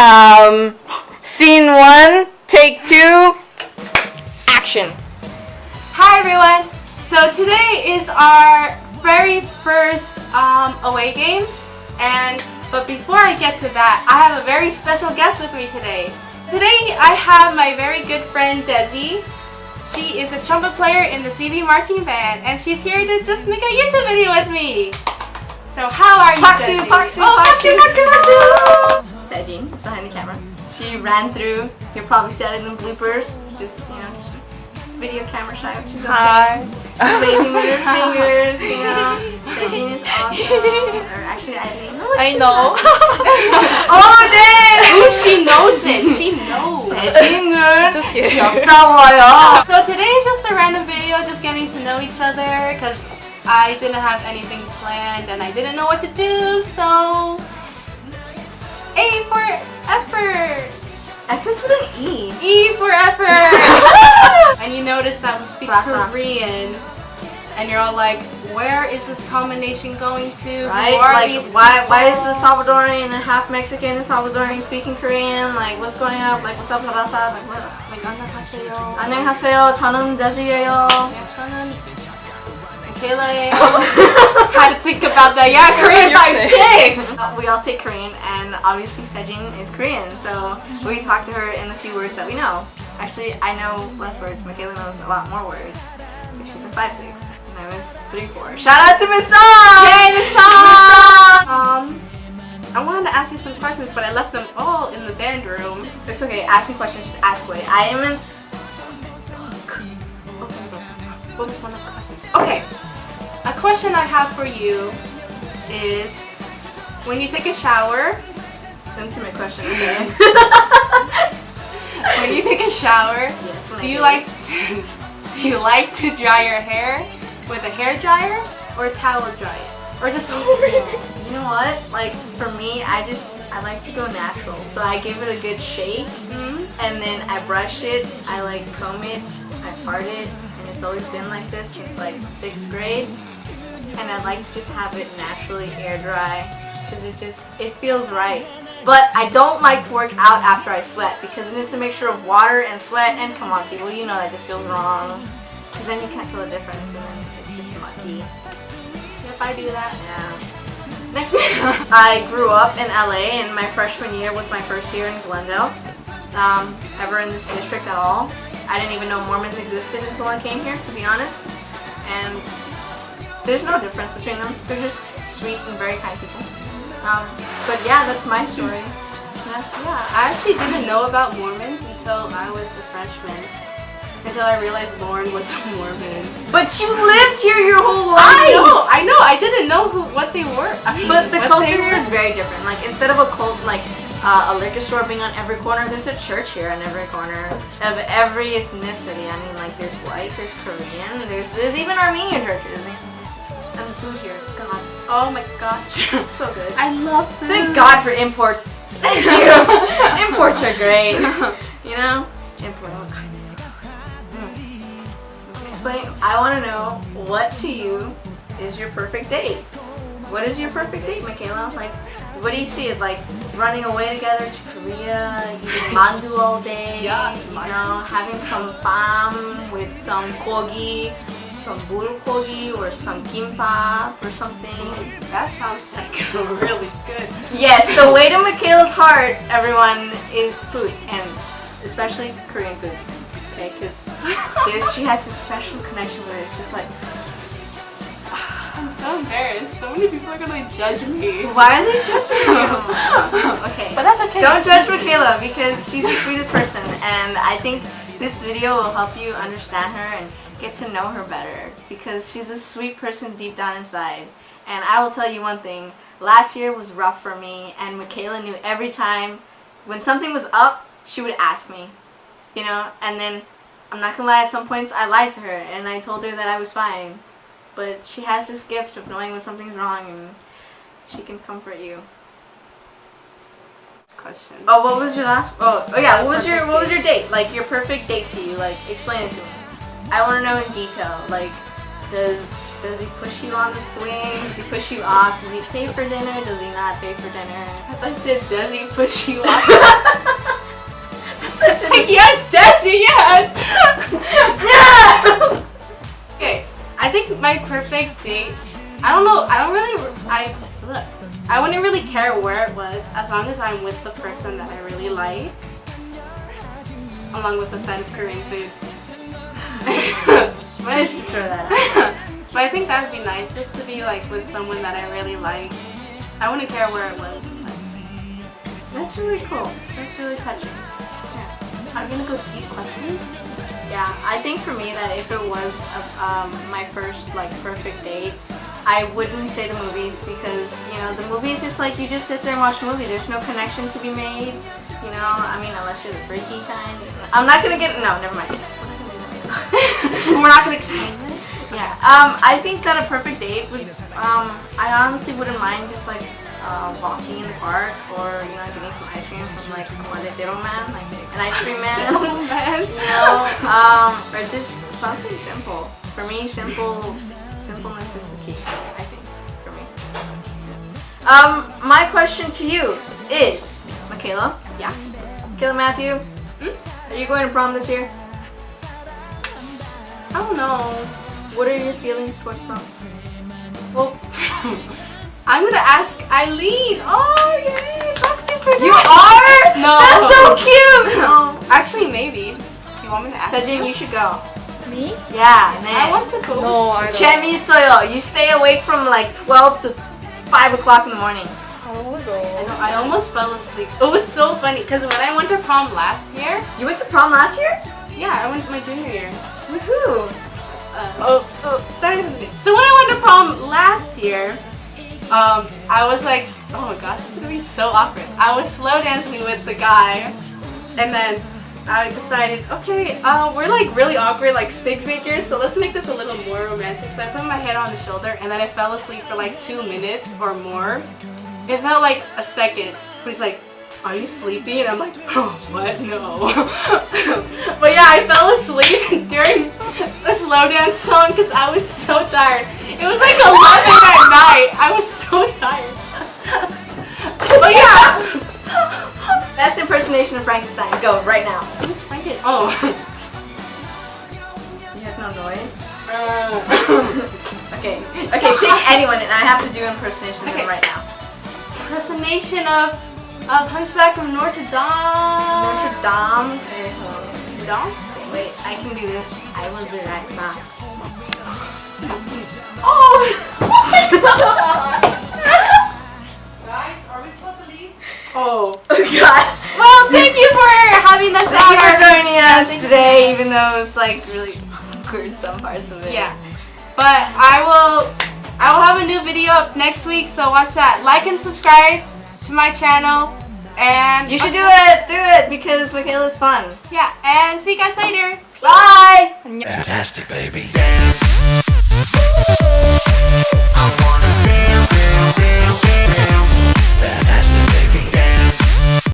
Scene 1, take 2, action. Hi everyone! So today is our very first away game, but before I get to that, I have a very special guest with me today. Today I have my very good friend Dezzy. She is a trumpet player in the CV marching band, and she's here to just make a YouTube video with me. So how are you, Dezzy? Paxu. Sejin is behind the camera. She ran through. You'll probably see it in the bloopers. Just, video camera shy. She's okay. Hi. She's waving with her fingers, Sejin is awesome. Or actually, I know. Oh, dang! Ooh, she knows it. She knows. Sejin은 Just kidding. 귀엽다워요. So today is just a random video, just getting to know each other, because I didn't have anything planned and I didn't know what to do, so A for effort. Effort's with an E. E for effort. And you notice that we speak Rasa. Korean, and you're all like, where is this combination going to? Right? Who are Like, these why is people? the Salvadorian and half Mexican and Salvadorian speaking Korean? Like, what's going on? Like, what's up, Rasa? Like, what? Like, 안녕하세요. 안녕하세요. 저는 데지예요. 저는 Michaela. Had to think about that. Yeah, Korean 5-6. We all take Korean, and obviously Sejin is Korean, so we talk to her in the few words that we know. Actually, I know less words. Michaela knows a lot more words. She's a 5-6, and I was 3-4. Shout out to Miss Song! Yay, Miss Song! I wanted to ask you some questions, but I left them all in the band room. It's okay. Ask me questions. Just ask away. I am in. What was one of the questions? Okay. A question I have for you is, when you take a shower, Intimate question. Okay. when you take a shower, do you like to dry your hair with a hair dryer or a towel dryer? Or just You know what? Like, for me, I like to go natural. So I give it a good shake, and then I brush it, I like comb it, I part it, and it's always been like this since like 6th grade. And I like to just have it naturally air dry, because it feels right. But I don't like to work out after I sweat, because it needs a mixture of water and sweat, and come on people, you know that just feels wrong. Because then you can't tell the difference, and then it's just mucky. if I do that? Yeah. Next week. I grew up in LA, and my freshman year was my first year in Glendale. Ever in this district at all. I didn't even know Mormons existed until I came here, to be honest. And there's no difference between them. They're just sweet and very kind people. But yeah, that's my story. Yeah, I actually didn't know about Mormons until I was a freshman. Until I realized Lauren was a Mormon. But you lived here your whole life! I know. I didn't know what they were. But the culture here is very different. Like, instead of a cult, like a liquor store being on every corner, there's a church here on every corner of every ethnicity. I mean, like, there's white, there's Korean, there's even Armenian churches. And the food here, God. Oh my gosh. It's so good. I love food. Thank God for imports. Thank you. Imports are great. You know? Import. Explain. I want to know, what to you is your perfect date? What is your perfect date, Michaela? Like, what do you see? It's like running away together to Korea, eating mandu all day, having some bam with some kogi, some bulgogi, or some kimbap or something. That sounds like really good. Yes, the way to Michaela's heart, everyone, is food, and especially Korean food. Okay, because she has a special connection with it. It's just like, I'm so embarrassed. So many people are gonna judge me. why are they judging you? Okay, but that's okay. Don't judge Michaela, because she's the sweetest person, and I think this video will help you understand her and get to know her better, because she's a sweet person deep down inside. And I will tell you one thing, last year was rough for me, and Michaela knew every time when something was up, she would ask me, and then, I'm not gonna lie, at some points I lied to her, and I told her that I was fine. But she has this gift of knowing when something's wrong, and she can comfort you. Question. Oh, what was your last? Oh yeah. What was your date? Like, your perfect date to you? Like, explain it to me. I want to know in detail. Like, does Does he push you on the swing? Does he push you off? Does he pay for dinner? Does he not pay for dinner? I thought you said, does he push you off? It's like, yes, Dezzy, yes! Yeah! Okay, I think my perfect date, I wouldn't really care where it was as long as I'm with the person that I really like. Along with the side of Korean food. Just throw that out. But I think that would be nice, just to be like with someone that I really like. I wouldn't care where it was. That's really cool. That's really touching. I'm gonna go deep questions. Yeah, I think for me that if it was my first like perfect date, I wouldn't say the movies because the movies is like you just sit there and watch a movie. There's no connection to be made. I mean unless you're the freaky kind. I'm not gonna get never mind. We're not gonna explain it. Yeah. I think that a perfect date would. I honestly wouldn't mind just like walking in the park or getting some ice cream from like Man, like an ice cream man. Or just something simple. For me, simpleness is the key. I think for me. My question to you is, Michaela. Yeah. Michaela Matthew. Are you going to prom this year? I don't know. What are your feelings towards prom? Well, I'm gonna ask Eileen. Oh, yay! Foxy for You are? No. That's so cute! No. Actually, maybe. You want me to ask Sejin, you should go. Me? Yeah, I want to go. No, I don't. 재밌어요. You stay awake from like 12 to 5 o'clock in the morning. I don't want to go. I almost fell asleep. It was so funny because when I went to prom last year, You went to prom last year? yeah, I went to my junior year. With who? Sorry. So when I went to prom last year, I was like, oh my gosh, this is gonna be so awkward. I was slow dancing with the guy, and then I decided, okay, we're like really awkward, like stick figures, so let's make this a little more romantic. So I put my head on his shoulder, and then I fell asleep for like 2 minutes or more. It felt like a second, but he's like, are you sleepy? And I'm like, oh, what? No. But yeah, I fell asleep during the slow dance song because I was so tired. It was like 11 at night. I was so tired. But yeah. Best impersonation of Frankenstein. Go, right now. Who's Franken? Oh. You have no noise? Okay, pick anyone and I have to do impersonation of them right now. Impersonation of Hunchback from Notre Dame. Notre Dame. Okay, Dame? wait, I can do this. I will be right back. Oh! Guys, are we supposed to leave? Oh. God. Well, thank you for having us Thank you out. for joining us today, even though it's like really awkward some parts of it. Yeah. But I will have a new video up next week, so watch that. Like and subscribe to my channel. And You should do it because Michaela's fun. yeah, and see you guys later. Bye! Fantastic, baby.